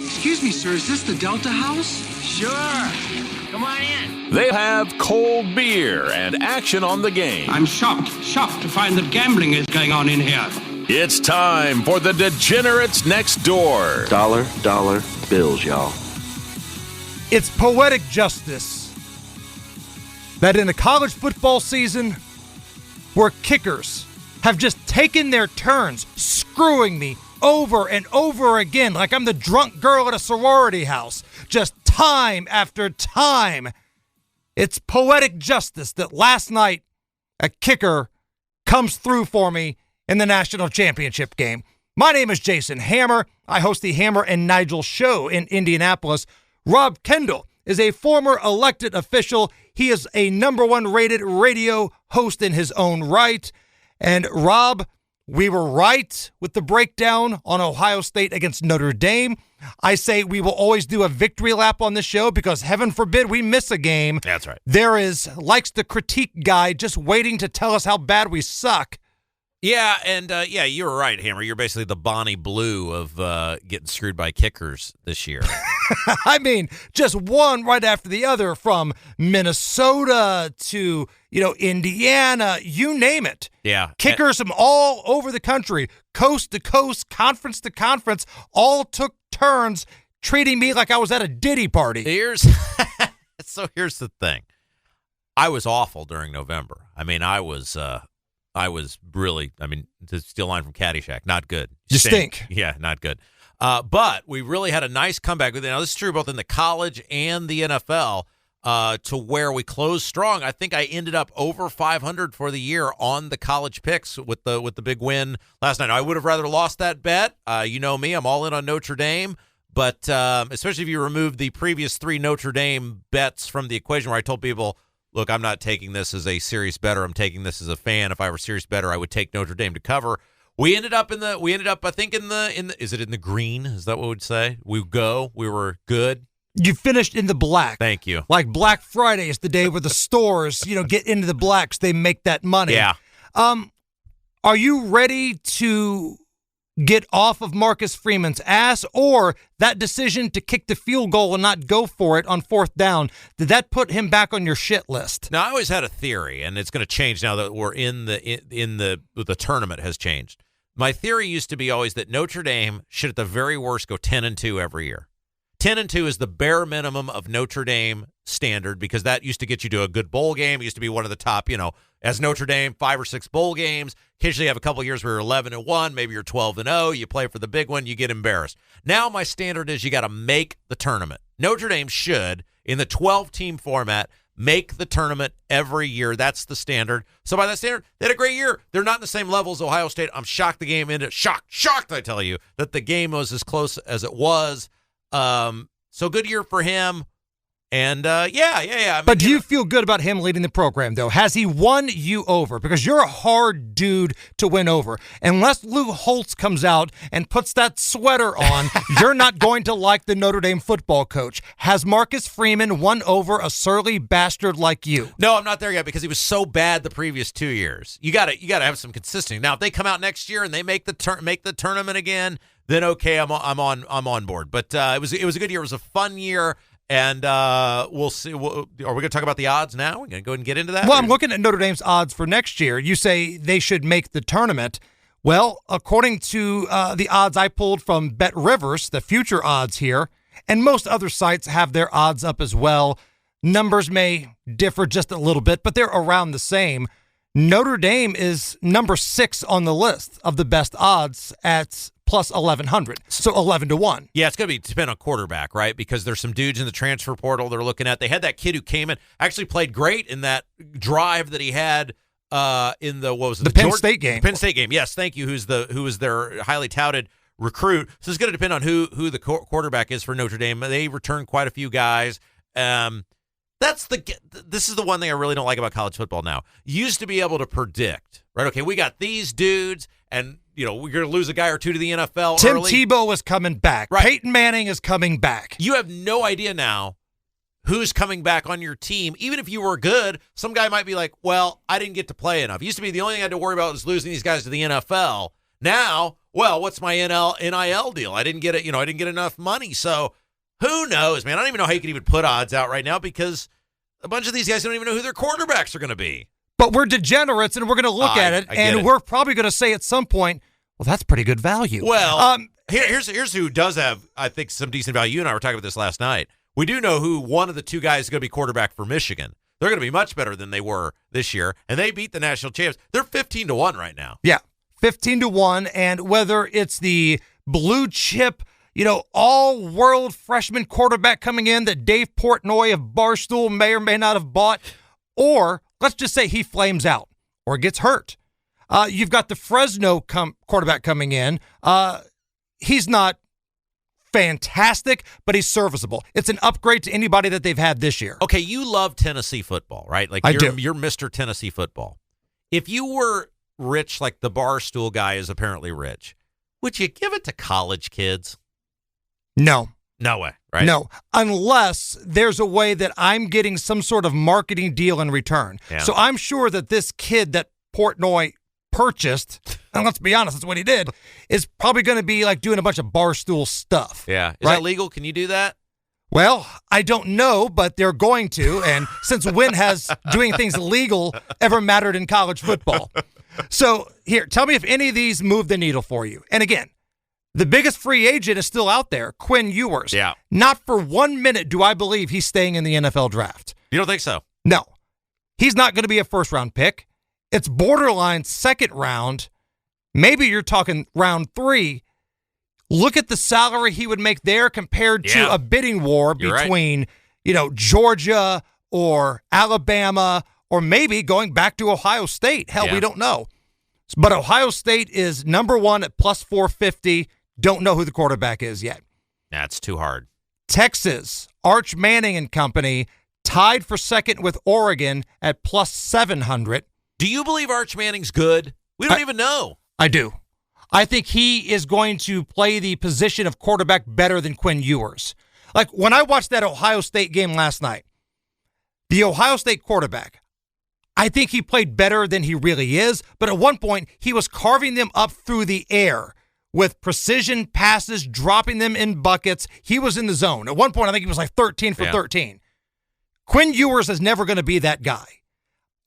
Excuse me, sir, is this the Delta House? Sure. Come on in. They have cold beer and action on the game. I'm shocked to find that gambling is going on in here. It's time for the Degenerates Next Door. Dollar bills, y'all. It's poetic justice that in a college football season where kickers have just taken their turns screwing me over and over again like I'm the drunk girl at a sorority house, just time after time. It's poetic justice that last night a kicker comes through for me in the national championship game. My name is Jason Hammer. I host the Hammer and Nigel show in Indianapolis. Rob Kendall is a former elected official. He is a number one rated radio host in his own right. And Rob, we were right with the breakdown on Ohio State against Notre Dame. I say we will always do a victory lap on this show because heaven forbid we miss a game. That's right. There is, likes the critique guy, just waiting to tell us how bad we suck. Yeah, and you were right, Hammer. You're basically the Bonnie Blue of getting screwed by kickers this year. I mean, just one right after the other, from Minnesota to, Indiana, you name it. Yeah. Kickers from all over the country, coast to coast, conference to conference, all took turns treating me like I was at a Diddy party. Here's the thing. I was awful during November. I mean, I was really, to steal a line from Caddyshack, not good. You stink. Yeah, not good. But we really had a nice comeback. Now, this is true both in the college and the NFL, to where we closed strong. I think I ended up over 500 for the year on the college picks with the big win last night. I would have rather lost that bet. You know me, I'm all in on Notre Dame. But especially if you remove the previous 3 Notre Dame bets from the equation, where I told people, look, I'm not taking this as a serious bettor. I'm taking this as a fan. If I were a serious bettor, I would take Notre Dame to cover. We ended up, I think, in the is it in the green? Is that what we'd say? We were good. You finished in the black. Thank you. Like Black Friday is the day where the stores, get into the blacks. They make that money. Yeah. Are you ready to get off of Marcus Freeman's ass, or that decision to kick the field goal and not go for it on 4th down, did that put him back on your shit list? Now, I always had a theory, and it's going to change now that we're the tournament has changed. My theory used to be always that Notre Dame should at the very worst go 10-2 every year. 10-2 is the bare minimum of Notre Dame standard, because that used to get you to a good bowl game. It used to be one of the top, as Notre Dame, 5 or 6 bowl games. Occasionally you have a couple of years where you're 11-1, maybe you're 12-0. You play for the big one, you get embarrassed. Now my standard is you got to make the tournament. Notre Dame should, in the 12-team format, make the tournament every year. That's the standard. So by that standard, they had a great year. They're not in the same level as Ohio State. I'm shocked the game ended. Shocked, I tell you, that the game was as close as it was. So good year for him. And, yeah. But do you feel good about him leading the program, though? Has he won you over? Because you're a hard dude to win over. Unless Lou Holtz comes out and puts that sweater on, you're not going to like the Notre Dame football coach. Has Marcus Freeman won over a surly bastard like you? No, I'm not there yet, because he was so bad the previous 2 years. You got to have some consistency. Now, if they come out next year and they make the tournament again, then okay, I'm on board. But it was a good year. It was a fun year. And we'll see. Are we going to talk about the odds now? We're going to go ahead and get into that? Well, I'm looking at Notre Dame's odds for next year. You say they should make the tournament. Well, according to the odds I pulled from Bet Rivers, the future odds here, and most other sites have their odds up as well. Numbers may differ just a little bit, but they're around the same. Notre Dame is number 6 on the list of the best odds at plus 1,100, so 11-1. Yeah, it's going to depend on quarterback, right? Because there's some dudes in the transfer portal they're looking at. They had that kid who came in, actually played great in that drive that he had in the Penn State game. Penn State game, yes, thank you, who was their highly touted recruit. So it's going to depend on who the quarterback is for Notre Dame. They returned quite a few guys. This is the one thing I really don't like about college football now. You used to be able to predict, right? Okay, we got these dudes, and we're going to lose a guy or two to the NFL Tim early. Tebow is coming back. Right. Peyton Manning is coming back. You have no idea now who's coming back on your team. Even if you were good, some guy might be like, well, I didn't get to play enough. It used to be the only thing I had to worry about was losing these guys to the NFL. Now, well, what's my NIL deal? I didn't get it. I didn't get enough money. So who knows, man? I don't even know how you can even put odds out right now because a bunch of these guys don't even know who their quarterbacks are going to be. But we're degenerates, and we're going to look at it, and we're probably going to say at some point, well, that's pretty good value. Well, here's who does have, I think, some decent value. You and I were talking about this last night. We do know who one of the two guys is going to be quarterback for Michigan. They're going to be much better than they were this year, and they beat the national champs. They're 15-1 right now. Yeah, 15-1, and whether it's the blue chip, all-world freshman quarterback coming in that Dave Portnoy of Barstool may or may not have bought, or let's just say he flames out or gets hurt. You've got the Fresno quarterback coming in. He's not fantastic, but he's serviceable. It's an upgrade to anybody that they've had this year. Okay, you love Tennessee football, right? Like you're Mr. Tennessee football. If you were rich like the Barstool guy is apparently rich, would you give it to college kids? No. No way, right? No, unless there's a way that I'm getting some sort of marketing deal in return. Yeah. So I'm sure that this kid that Portnoy purchased, and let's be honest, that's what he did, is probably going to be like doing a bunch of Barstool stuff. Yeah. Is right? that legal? Can you do that? Well, I don't know, but they're going to. And since when has doing things legal ever mattered in college football? So here, tell me if any of these move the needle for you. And again, the biggest free agent is still out there, Quinn Ewers. Yeah. Not for 1 minute do I believe he's staying in the NFL draft. You don't think so? No. He's not going to be a first-round pick. It's borderline second round. Maybe you're talking round 3. Look at the salary he would make there compared to a bidding war between, Georgia or Alabama or maybe going back to Ohio State. Hell, we don't know. But Ohio State is number 1 at plus 450. Don't know who the quarterback is yet. That's too hard. Texas, Arch Manning and company, tied for second with Oregon at plus 700. Do you believe Arch Manning's good? We don't even know. I do. I think he is going to play the position of quarterback better than Quinn Ewers. Like when I watched that Ohio State game last night, the Ohio State quarterback, I think he played better than he really is, but at one point he was carving them up through the air with precision passes, dropping them in buckets. He was in the zone. At one point, I think he was like 13 for 13. Quinn Ewers is never going to be that guy.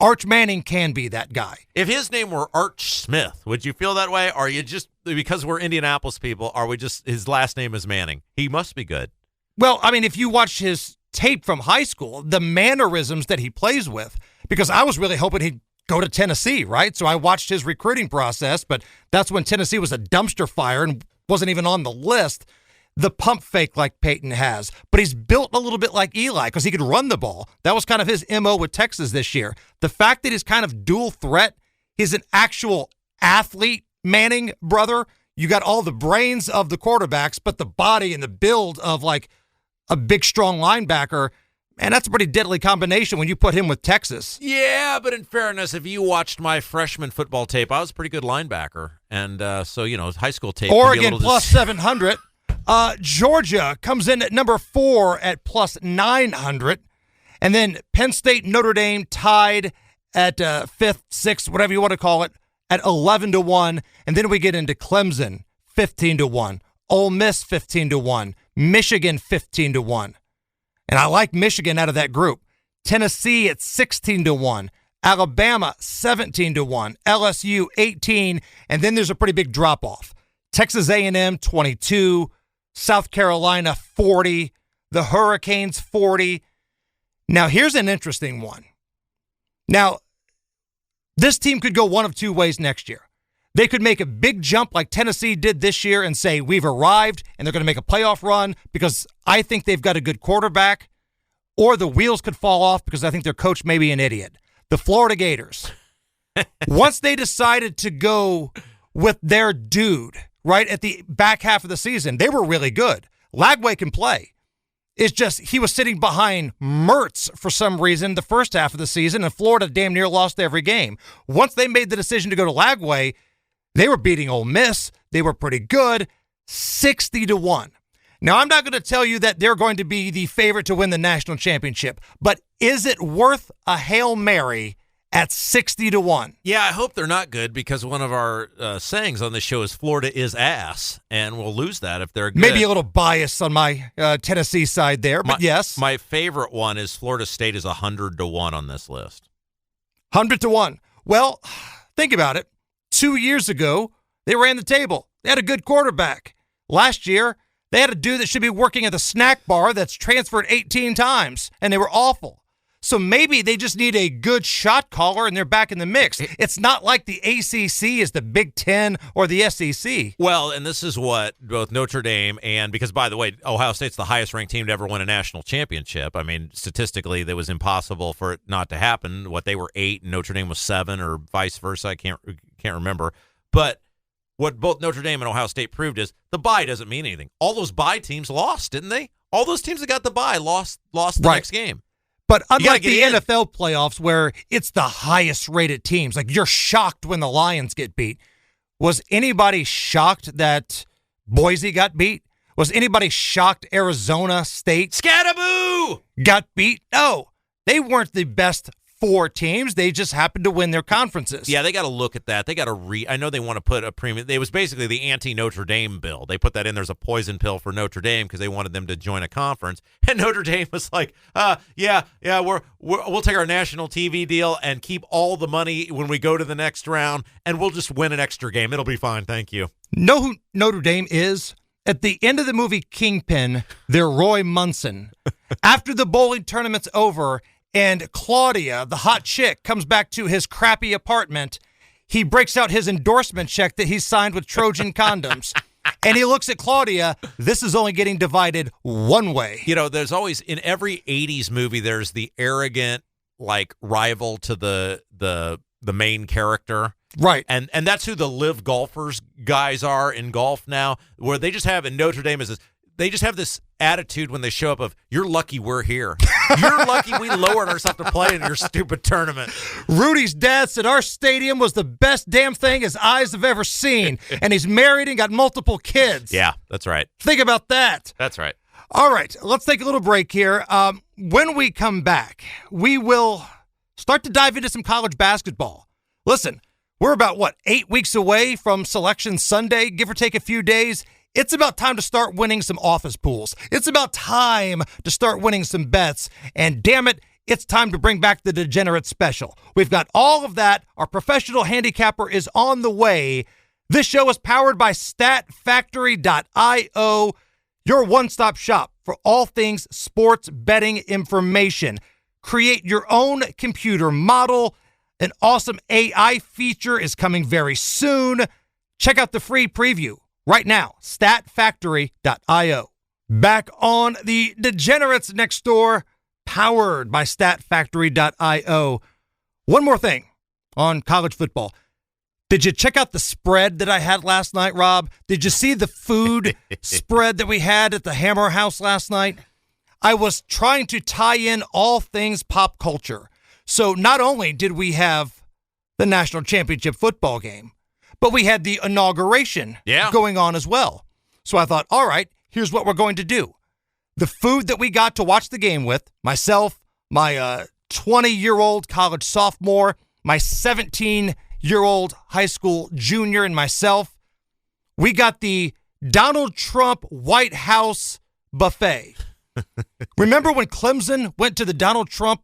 Arch Manning can be that guy. If his name were Arch Smith, would you feel that way? Or are you just, because we're Indianapolis people, are we just, his last name is Manning? He must be good. Well, I mean, if you watch his tape from high school, the mannerisms that he plays with, because I was really hoping he'd go to Tennessee, right? So I watched his recruiting process, but that's when Tennessee was a dumpster fire and wasn't even on the list. The pump fake like Peyton has, but he's built a little bit like Eli because he could run the ball. That was kind of his MO with Texas this year. The fact that he's kind of dual threat, he's an actual athlete, Manning brother. You got all the brains of the quarterbacks, but the body and the build of like a big, strong linebacker. Man, that's a pretty deadly combination when you put him with Texas. Yeah, but in fairness, if you watched my freshman football tape, I was a pretty good linebacker. And so, high school tape. Oregon plus 700. Georgia comes in at number 4 at plus 900. And then Penn State, Notre Dame tied at 5th, 6th, whatever you want to call it, at 11-1. And then we get into Clemson, 15-1. Ole Miss, 15-1. Michigan, 15-1. And I like Michigan out of that group. Tennessee at 16-1. Alabama, 17-1. LSU, 18. And then there's a pretty big drop-off. Texas A&M, 22. South Carolina, 40. The Hurricanes, 40. Now, here's an interesting one. Now, this team could go one of two ways next year. They could make a big jump like Tennessee did this year and say, we've arrived, and they're going to make a playoff run because I think they've got a good quarterback. Or the wheels could fall off because I think their coach may be an idiot. The Florida Gators, once they decided to go with their dude, right, at the back half of the season, they were really good. Lagway can play. It's just he was sitting behind Mertz for some reason the first half of the season, and Florida damn near lost every game. Once they made the decision to go to Lagway, they were beating Ole Miss. They were pretty good, 60-1. Now, I'm not going to tell you that they're going to be the favorite to win the national championship, but is it worth a Hail Mary at 60-1. Yeah, I hope they're not good because one of our sayings on this show is Florida is ass, and we'll lose that if they're good. Maybe a little bias on my Tennessee side there, but yes. My favorite one is Florida State is 100-1 on this list. 100-1. Well, think about it. 2 years ago, they ran the table. They had a good quarterback. Last year, they had a dude that should be working at the snack bar that's transferred 18 times, and they were awful. So maybe they just need a good shot caller, and they're back in the mix. It's not like the ACC is the Big Ten or the SEC. Well, and this is what both Notre Dame and, because, by the way, Ohio State's the highest-ranked team to ever win a national championship. I mean, statistically, it was impossible for it not to happen. What, they were 8 and Notre Dame was 7 or vice versa. I can't remember. But what both Notre Dame and Ohio State proved is the bye doesn't mean anything. All those bye teams lost, didn't they? All those teams that got the bye lost the next game. But unlike the NFL playoffs where it's the highest rated teams, like you're shocked when the Lions get beat. Was anybody shocked that Boise got beat? Was anybody shocked Arizona State Scattaboo got beat? No, they weren't the best 4 teams. They just happened to win their conferences. Yeah, they got to look at that. They got to I know they want to put a premium. It was basically the anti-Notre Dame bill. They put that in. There's a poison pill for Notre Dame because they wanted them to join a conference. And Notre Dame was like, we'll take our national TV deal and keep all the money when we go to the next round, and we'll just win an extra game. It'll be fine. Thank you. Know who Notre Dame is? At the end of the movie Kingpin, they're Roy Munson. After the bowling tournament's over, and Claudia, the hot chick, comes back to his crappy apartment, he breaks out his endorsement check that he's signed with Trojan Condoms. And he looks at Claudia. This is only getting divided one way. You know, there's always, in every 80s movie, there's the arrogant, like, rival to the main character. Right. And that's who the live golfers guys are in golf now, where they just have, in Notre Dame is this, they just have this attitude when they show up of, you're lucky we're here. You're lucky we lowered ourselves to play in your stupid tournament. Rudy's dad said our stadium was the best damn thing his eyes have ever seen. And he's married and got multiple kids. Yeah, that's right. Think about that. That's right. All right, let's take a little break here. When we come back, we will start to dive into some college basketball. Listen, we're about, 8 weeks away from Selection Sunday, give or take a few days. It's about time to start winning some office pools. It's about time to start winning some bets. And damn it, it's time to bring back the Degenerate Special. We've got all of that. Our professional handicapper is on the way. This show is powered by StatFactory.io, your one-stop shop for all things sports betting information. Create your own computer model. An awesome AI feature is coming very soon. Check out the free preview right now, StatFactory.io. Back on the Degenerates Next Door, powered by StatFactory.io. One more thing on college football. Did you check out the spread that I had last night, Rob? Did you see the food spread that we had at the Hammer House last night? I was trying to tie in all things pop culture. So not only did we have the national championship football game, but we had the inauguration going on as well. So I thought, all right, here's what we're going to do. The food that we got to watch the game with, myself, my 20-year-old college sophomore, my 17-year-old high school junior, and myself, we got the Donald Trump White House buffet. Remember when Clemson went to the Donald Trump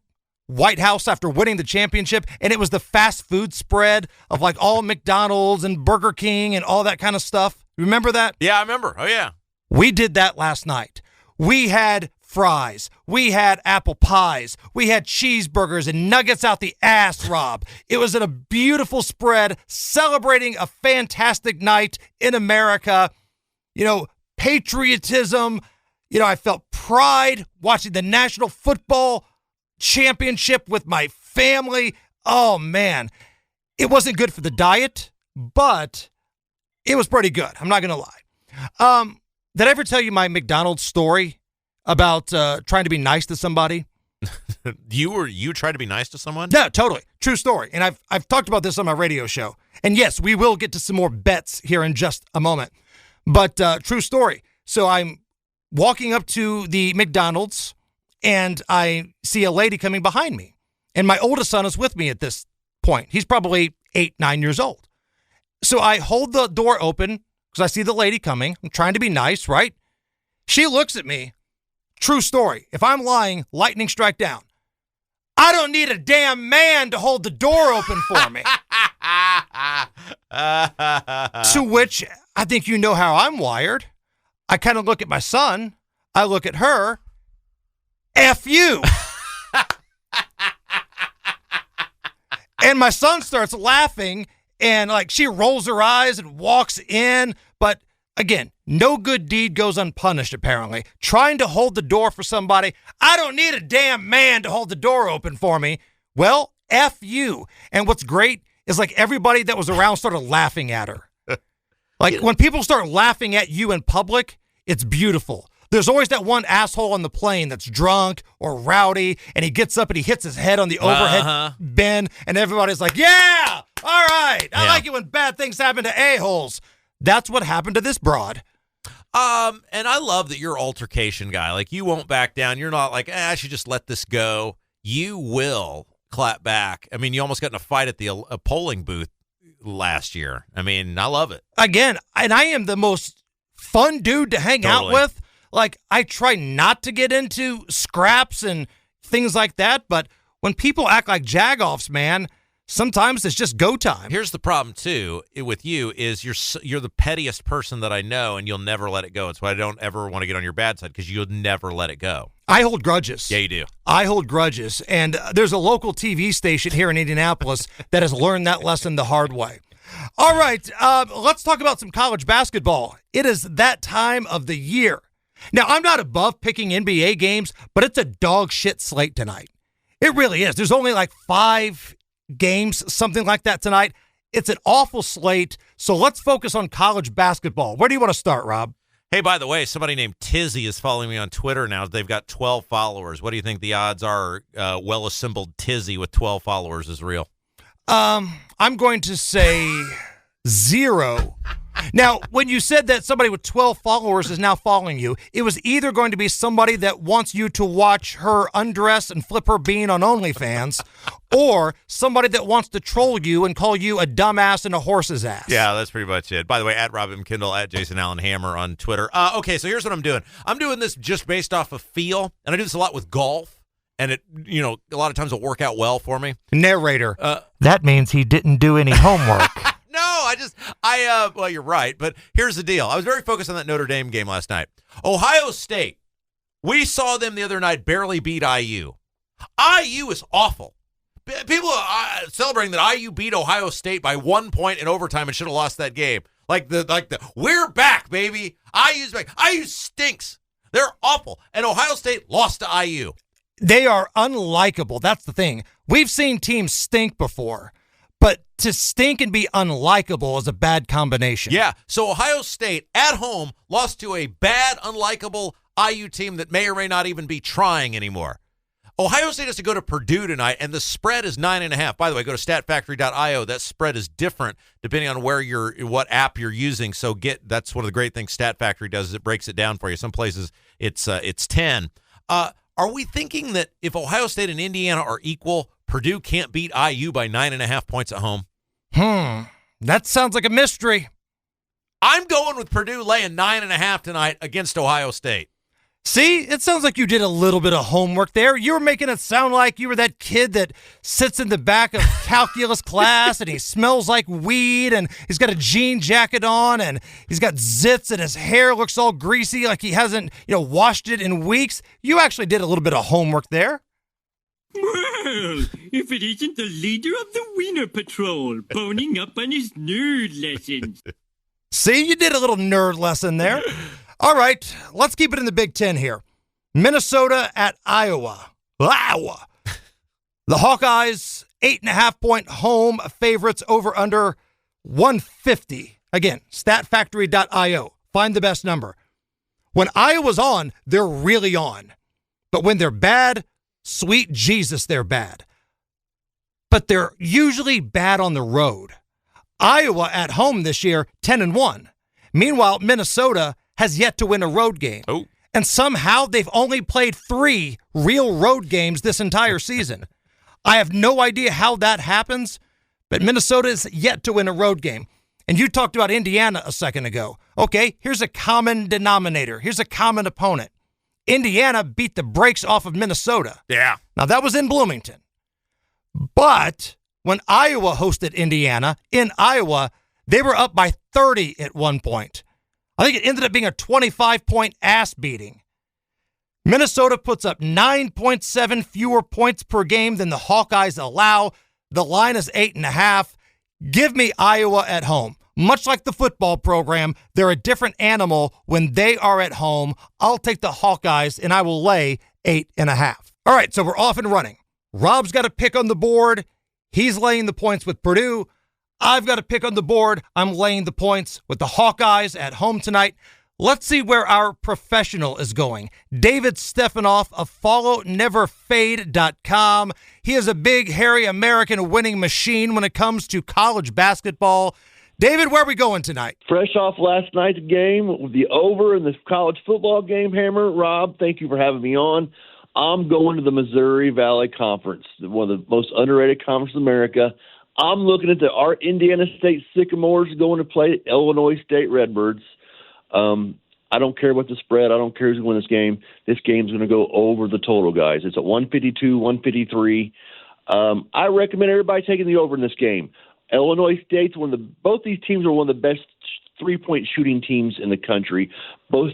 White House after winning the championship, and it was the fast food spread of like all McDonald's and Burger King and all that kind of stuff? Remember that? Yeah, I remember. Oh, yeah. We did that last night. We had fries. We had apple pies. We had cheeseburgers and nuggets out the ass, Rob. It was a beautiful spread celebrating a fantastic night in America. You know, patriotism. You know, I felt pride watching the National Football Championship with my family. Oh, man. It wasn't good for the diet, but it was pretty good. I'm not going to lie. Did I ever tell you my McDonald's story about trying to be nice to somebody? You tried to be nice to someone? No, totally. True story. And I've talked about this on my radio show. And yes, we will get to some more bets here in just a moment. But true story. So I'm walking up to the McDonald's, and I see a lady coming behind me. And my oldest son is with me at this point. He's probably 8, 9 years old. So I hold the door open because I see the lady coming. I'm trying to be nice, right? She looks at me. True story. If I'm lying, lightning strike down. I don't need a damn man to hold the door open for me. To which I think you know how I'm wired. I kind of look at my son. I look at her. F you. And my son starts laughing, and like she rolls her eyes and walks in. But again, no good deed goes unpunished, apparently. Trying to hold the door for somebody. I don't need a damn man to hold the door open for me. Well, F you. And what's great is like everybody that was around started laughing at her. Like when people start laughing at you in public, it's beautiful. There's always that one asshole on the plane that's drunk or rowdy, and he gets up and he hits his head on the overhead bin, and everybody's like, yeah, all right. I like it when bad things happen to a-holes. That's what happened to this broad. And I love that you're an altercation guy. Like, you won't back down. You're not like, I should just let this go. You will clap back. I mean, you almost got in a fight at the polling booth last year. I mean, I love it. Again, and I am the most fun dude to hang out with. Like, I try not to get into scraps and things like that, but when people act like jagoffs, man, sometimes it's just go time. Here's the problem, too, with you, is you're the pettiest person that I know, and you'll never let it go. It's why I don't ever want to get on your bad side, because you'll never let it go. I hold grudges. Yeah, you do. I hold grudges, and there's a local TV station here in Indianapolis that has learned that lesson the hard way. All right, let's talk about some college basketball. It is that time of the year. Now, I'm not above picking NBA games, but it's a dog shit slate tonight. It really is. There's only like 5 games, something like that tonight. It's an awful slate, so let's focus on college basketball. Where do you want to start, Rob? Hey, by the way, somebody named Tizzy is following me on Twitter now. They've got 12 followers. What do you think the odds are well-assembled Tizzy with 12 followers is real? I'm going to say 0. Now, when you said that somebody with 12 followers is now following you, it was either going to be somebody that wants you to watch her undress and flip her bean on OnlyFans, or somebody that wants to troll you and call you a dumbass and a horse's ass. Yeah, that's pretty much it. By the way, at Robin Kindle, at Jason Allen Hammer on Twitter. Okay, so here's what I'm doing. I'm doing this just based off of feel, and I do this a lot with golf, and it, a lot of times it'll work out well for me. Narrator. That means he didn't do any homework. No, well, you're right, but here's the deal. I was very focused on that Notre Dame game last night. Ohio State, we saw them the other night barely beat IU. IU is awful. People are celebrating that IU beat Ohio State by 1 point in overtime and should have lost that game. Like the we're back, baby. IU's back. IU stinks. They're awful. And Ohio State lost to IU. They are unlikable. That's the thing. We've seen teams stink before. But to stink and be unlikable is a bad combination. Yeah. So Ohio State at home lost to a bad, unlikable IU team that may or may not even be trying anymore. Ohio State has to go to Purdue tonight, and the spread is 9.5. By the way, go to statfactory.io. That spread is different depending on what app you're using. So that's one of the great things Stat Factory does is it breaks it down for you. Some places it's 10. Are we thinking that if Ohio State and Indiana are equal, Purdue can't beat IU by 9.5 points at home? That sounds like a mystery. I'm going with Purdue laying 9.5 tonight against Ohio State. See, it sounds like you did a little bit of homework there. You were making it sound like you were that kid that sits in the back of calculus class and he smells like weed and he's got a jean jacket on and he's got zits and his hair looks all greasy like he hasn't, washed it in weeks. You actually did a little bit of homework there. Well, if it isn't the leader of the Wiener Patrol, boning up on his nerd lessons. See, you did a little nerd lesson there. All right, let's keep it in the Big Ten here. Minnesota at Iowa. The Hawkeyes, 8.5-point home favorites over under 150. Again, statfactory.io. Find the best number. When Iowa's on, they're really on. But when they're bad, sweet Jesus, they're bad. But they're usually bad on the road. Iowa at home this year, 10-1. Meanwhile, Minnesota has yet to win a road game. Oh. And somehow they've only played 3 real road games this entire season. I have no idea how that happens, but Minnesota is yet to win a road game. And you talked about Indiana a second ago. Okay, here's a common denominator. Here's a common opponent. Indiana beat the brakes off of Minnesota. Yeah. Now, that was in Bloomington. But when Iowa hosted Indiana, in Iowa, they were up by 30 at one point. I think it ended up being a 25-point ass beating. Minnesota puts up 9.7 fewer points per game than the Hawkeyes allow. The line is 8.5. Give me Iowa at home. Much like the football program, they're a different animal when they are at home. I'll take the Hawkeyes, and I will lay 8.5. All right, so we're off and running. Rob's got a pick on the board. He's laying the points with Purdue. I've got a pick on the board. I'm laying the points with the Hawkeyes at home tonight. Let's see where our professional is going. David Stefanoff of FollowNeverFade.com. He is a big, hairy American winning machine when it comes to college basketball. David, where are we going tonight? Fresh off last night's game with the over in the college football game, Hammer. Rob, thank you for having me on. I'm going to the Missouri Valley Conference, one of the most underrated conferences in America. I'm looking at our Indiana State Sycamores going to play Illinois State Redbirds. I don't care what the spread. I don't care who's going to win this game. This game's going to go over the total, guys. It's at 152, 153. I recommend everybody taking the over in this game. Illinois State's both these teams are one of the best three-point shooting teams in the country. Both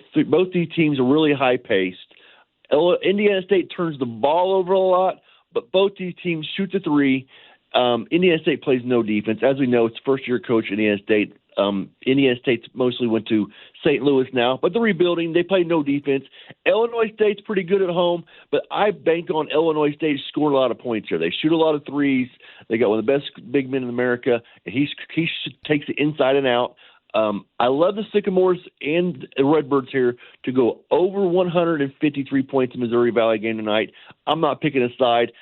these teams are really high-paced. Indiana State turns the ball over a lot, but both these teams shoot the three. Indiana State plays no defense. As we know, it's first-year coach Indiana State. Indiana State mostly went to St. Louis now, but they're rebuilding. They play no defense. Illinois State's pretty good at home, but I bank on Illinois State scoring a lot of points here. They shoot a lot of threes. They got one of the best big men in America. He takes it inside and out. I love the Sycamores and the Redbirds here to go over 153 points in Missouri Valley game tonight. I'm not picking a side.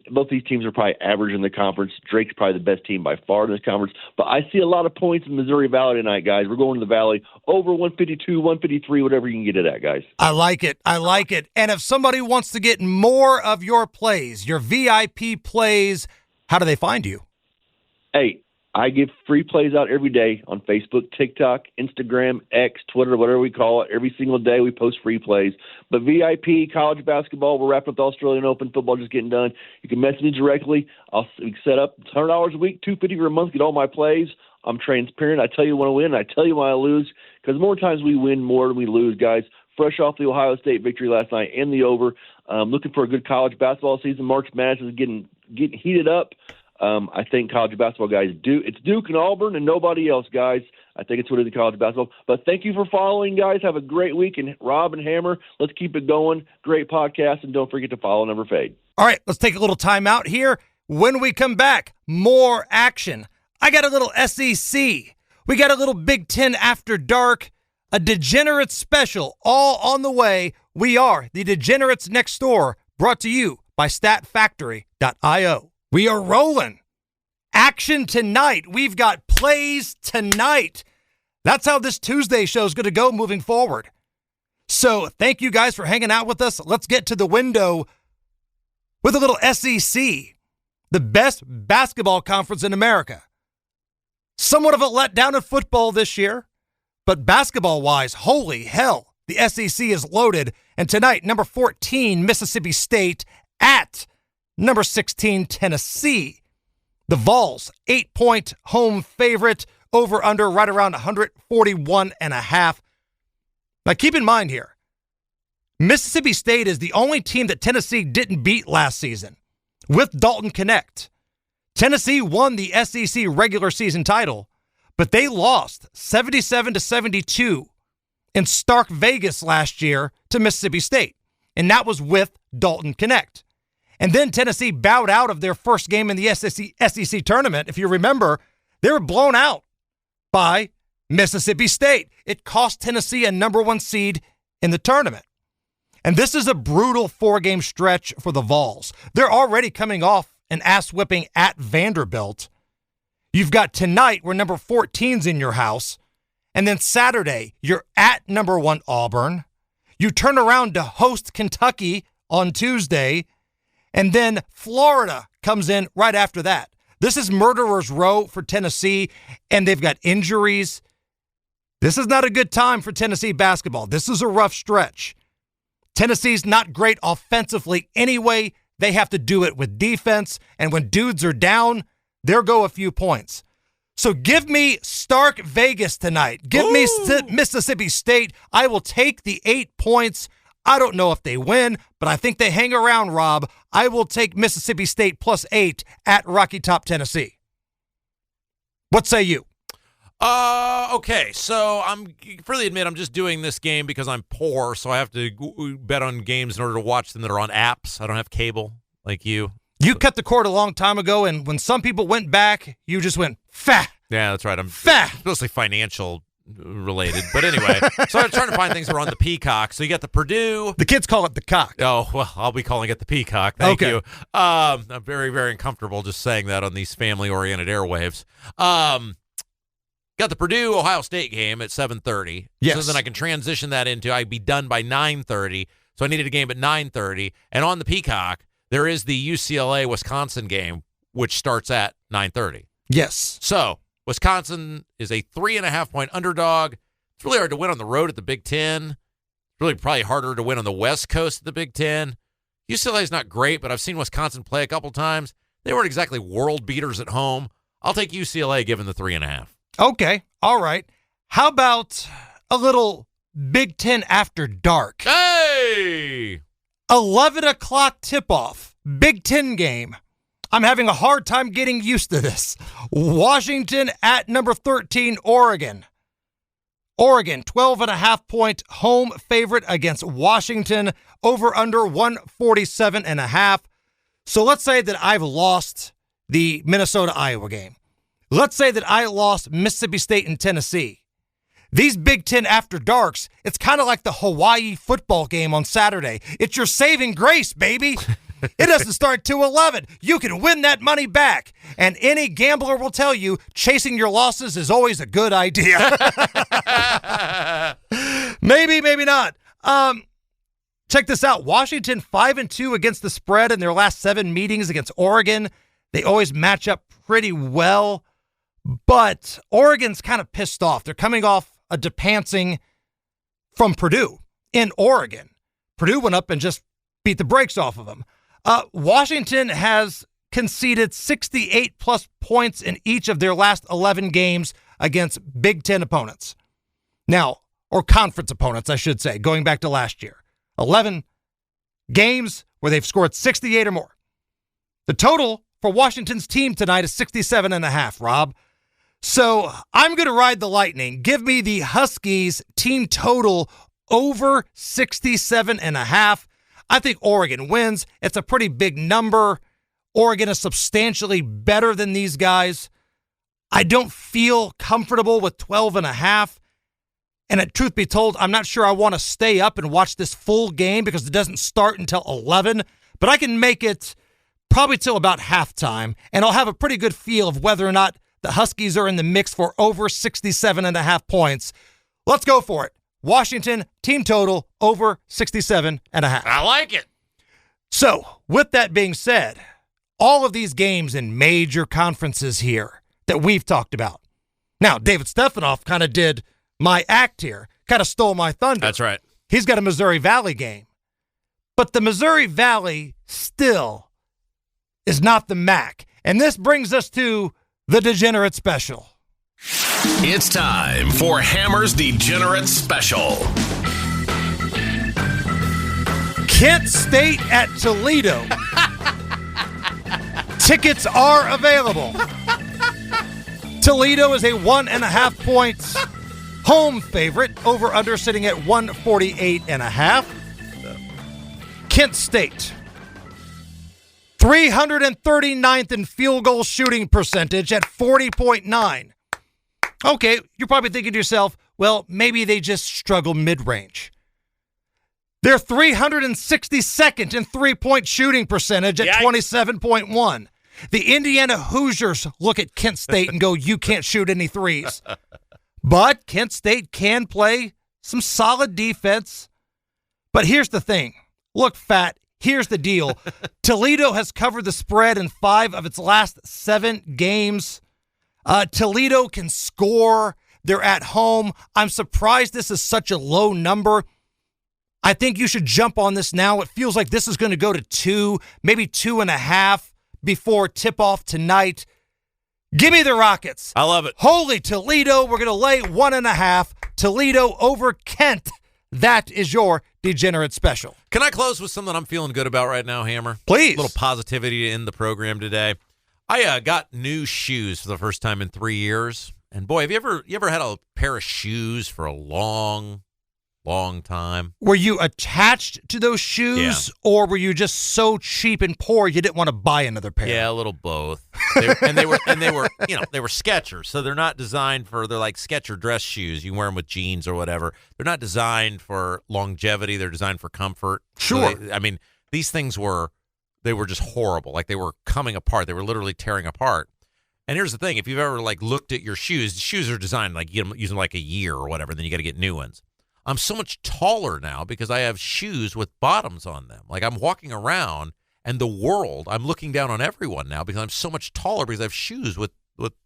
Both these teams are probably average in the conference. Drake's probably the best team by far in this conference. But I see a lot of points in Missouri Valley tonight, guys. We're going to the Valley over 152, 153, whatever you can get it at, guys. I like it. I like it. And if somebody wants to get more of your plays, your VIP plays, how do they find you? Hey, I give free plays out every day on Facebook, TikTok, Instagram, X, Twitter, whatever we call it. Every single day we post free plays. But VIP, college basketball, we're wrapping up the Australian Open. Football just getting done. You can message me directly. I'll set up $100 a week, $250 for a month, get all my plays. I'm transparent. I tell you when I win. I tell you when I lose. Because more times we win more than we lose, guys. Fresh off the Ohio State victory last night and the over. Looking for a good college basketball season. March Madness is getting heated up. I think college basketball guys it's Duke and Auburn and nobody else, guys. I think it's what it is in college basketball. But thank you for following, guys. Have a great week. And Rob and Hammer, let's keep it going. Great podcast. And don't forget to follow Never Fade. All right, let's take a little time out here. When we come back, more action. I got a little SEC. We got a little Big Ten After Dark, a Degenerate special all on the way. We are the Degenerates Next Door, brought to you by StatFactory.io. We are rolling. Action tonight. We've got plays tonight. That's how this Tuesday show is going to go moving forward. So thank you guys for hanging out with us. Let's get to the window with a little SEC, the best basketball conference in America. Somewhat of a letdown in football this year, but basketball-wise, holy hell, the SEC is loaded. And tonight, number 14, Mississippi State at number 16, Tennessee. The Vols, 8-point home favorite, over under right around 141.5. Now keep in mind here, Mississippi State is the only team that Tennessee didn't beat last season with Dalton Knecht. Tennessee won the SEC regular season title, but they lost 77-72 in Stark Vegas last year to Mississippi State, and that was with Dalton Knecht. And then Tennessee bowed out of their first game in the SEC tournament. If you remember, they were blown out by Mississippi State. It cost Tennessee a number 1 seed in the tournament. And this is a brutal 4-game stretch for the Vols. They're already coming off an ass whipping at Vanderbilt. You've got tonight where number 14's in your house. And then Saturday, you're at number 1 Auburn. You turn around to host Kentucky on Tuesday. And then Florida comes in right after that. This is murderer's row for Tennessee, and they've got injuries. This is not a good time for Tennessee basketball. This is a rough stretch. Tennessee's not great offensively anyway. They have to do it with defense, and when dudes are down, there go a few points. So give me Stark Vegas tonight. Give me Mississippi State. I will take the 8 points. I don't know if they win, but I think they hang around, Rob. I will take Mississippi State +8 at Rocky Top, Tennessee. What say you? Okay, so I'm freely admit I'm just doing this game because I'm poor, so I have to bet on games in order to watch them that are on apps. I don't have cable like you. You cut the cord a long time ago, and when some people went back, you just went, fat. Yeah, that's right. I'm fat. Mostly financial related. But anyway, so I'm trying to find things that are on the Peacock. So you got the Purdue. The kids call it the cock. Oh, well, I'll be calling it the Peacock. Thank Okay. you. I'm very, very uncomfortable just saying that on these family-oriented airwaves. Got the Purdue-Ohio State game at 7:30. Yes. So then I can transition that into I'd be done by 9:30. So I needed a game at 9:30. And on the Peacock, there is the UCLA-Wisconsin game, which starts at 9:30. Yes. So Wisconsin is a 3.5-point underdog. It's really hard to win on the road at the Big Ten. It's really probably harder to win on the West Coast of the Big Ten. UCLA is not great, but I've seen Wisconsin play a couple times. They weren't exactly world beaters at home. I'll take UCLA given the 3.5. Okay. All right. How about a little Big Ten after dark? Hey! 11 o'clock tip-off. Big Ten game. I'm having a hard time getting used to this. Washington at number 13, Oregon. Oregon, 12.5-point home favorite against Washington, over under 147.5. So let's say that I've lost the Minnesota-Iowa game. Let's say that I lost Mississippi State and Tennessee. These Big Ten after darks, it's kind of like the Hawaii football game on Saturday. It's your saving grace, baby. It doesn't start till 11. You can win that money back. And any gambler will tell you chasing your losses is always a good idea. Maybe, maybe not. Check this out. Washington 5-2 against the spread in their last 7 meetings against Oregon. They always match up pretty well. But Oregon's kind of pissed off. They're coming off a depancing from Purdue in Oregon. Purdue went up and just beat the brakes off of them. Washington has conceded 68-plus points in each of their last 11 games against Big Ten opponents. Now, or conference opponents, I should say, going back to last year. 11 games where they've scored 68 or more. The total for Washington's team tonight is 67.5, Rob. So I'm going to ride the Lightning. Give me the Huskies team total over 67.5. I think Oregon wins. It's a pretty big number. Oregon is substantially better than these guys. I don't feel comfortable with 12.5. And truth be told, I'm not sure I want to stay up and watch this full game because it doesn't start until 11. But I can make it probably till about halftime, and I'll have a pretty good feel of whether or not the Huskies are in the mix for over 67.5 points. Let's go for it. Washington, team total, over 67.5. I like it. So, with that being said, all of these games in major conferences here that we've talked about. Now, David Stefanoff kind of did my act here, kind of stole my thunder. That's right. He's got a Missouri Valley game. But the Missouri Valley still is not the MAC. And this brings us to the Degenerate Special. It's time for Hammer's Degenerate Special. Kent State at Toledo. Tickets are available. Toledo is a 1.5 points home favorite. Over under sitting at 148.5. Kent State, 339th in field goal shooting percentage at 40.9. Okay, you're probably thinking to yourself, well, maybe they just struggle mid-range. They're 362nd in three-point shooting percentage at 27.1. The Indiana Hoosiers look at Kent State and go, you can't shoot any threes. But Kent State can play some solid defense. But here's the thing. Look, Fat, Here's the deal. Toledo has covered the spread in 5 of its last 7 games. Toledo can score. They're at home. I'm surprised this is such a low number. I think you should jump on this now. It feels like this is going to go to 2, maybe 2.5 before tip-off tonight. Give me the Rockets. I love it. Holy Toledo. We're going to lay 1.5. Toledo over Kent. That is your Degenerate Special. Can I close with something I'm feeling good about right now, Hammer? Please. A little positivity in the program today. I got new shoes for the first time in 3 years. And boy, have you ever had a pair of shoes for a long time? Were you attached to those shoes, or were you just so cheap and poor you didn't want to buy another pair? Yeah, a little both. They were Skechers, so they're not designed for. They're like Skechers dress shoes. You can wear them with jeans or whatever. They're not designed for longevity. They're designed for comfort. Sure. So these things were just horrible. Like they were coming apart. They were literally tearing apart. And here's the thing: if you've ever looked at your shoes, the shoes are designed you use them like a year or whatever. Then you got to get new ones. I'm so much taller now because I have shoes with bottoms on them. Like I'm walking around and I'm looking down on everyone now because I'm so much taller because I have shoes with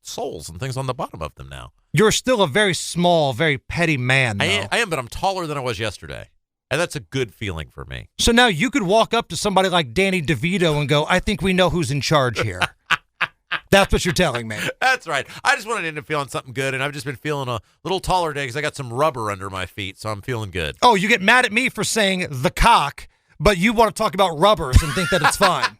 soles and things on the bottom of them now. You're still a very small, very petty man, though. I am, but I'm taller than I was yesterday. And that's a good feeling for me. So now you could walk up to somebody like Danny DeVito and go, I think we know who's in charge here. That's what you're telling me. That's right. I just wanted to end up feeling something good, and I've just been feeling a little taller today because I got some rubber under my feet, so I'm feeling good. Oh, you get mad at me for saying the cock, but you want to talk about rubbers and think that it's fine.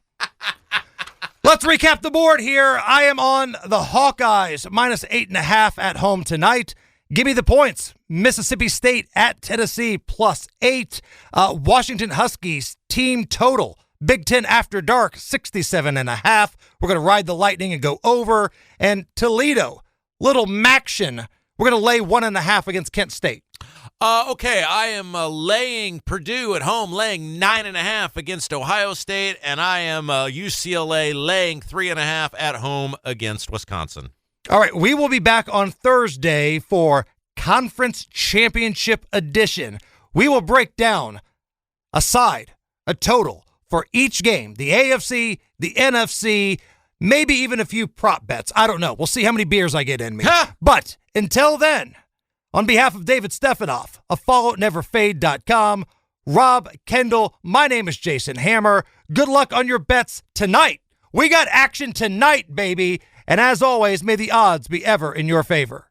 Let's recap the board here. I am on the Hawkeyes, -8.5 at home tonight. Give me the points. Mississippi State at Tennessee, +8. Washington Huskies, team total. Big Ten After Dark, 67.5. We're going to ride the Lightning and go over. And Toledo, little Maction, we're going to lay 1.5 against Kent State. Okay, I am laying Purdue at home, laying 9.5 against Ohio State, and I am UCLA laying 3.5 at home against Wisconsin. All right, we will be back on Thursday for Conference Championship Edition. We will break down a total, for each game, the AFC, the NFC, maybe even a few prop bets. I don't know. We'll see how many beers I get in me. But until then, on behalf of David Stefanoff of FollowItNeverFade.com, Rob Kendall, my name is Jason Hammer. Good luck on your bets tonight. We got action tonight, baby. And as always, may the odds be ever in your favor.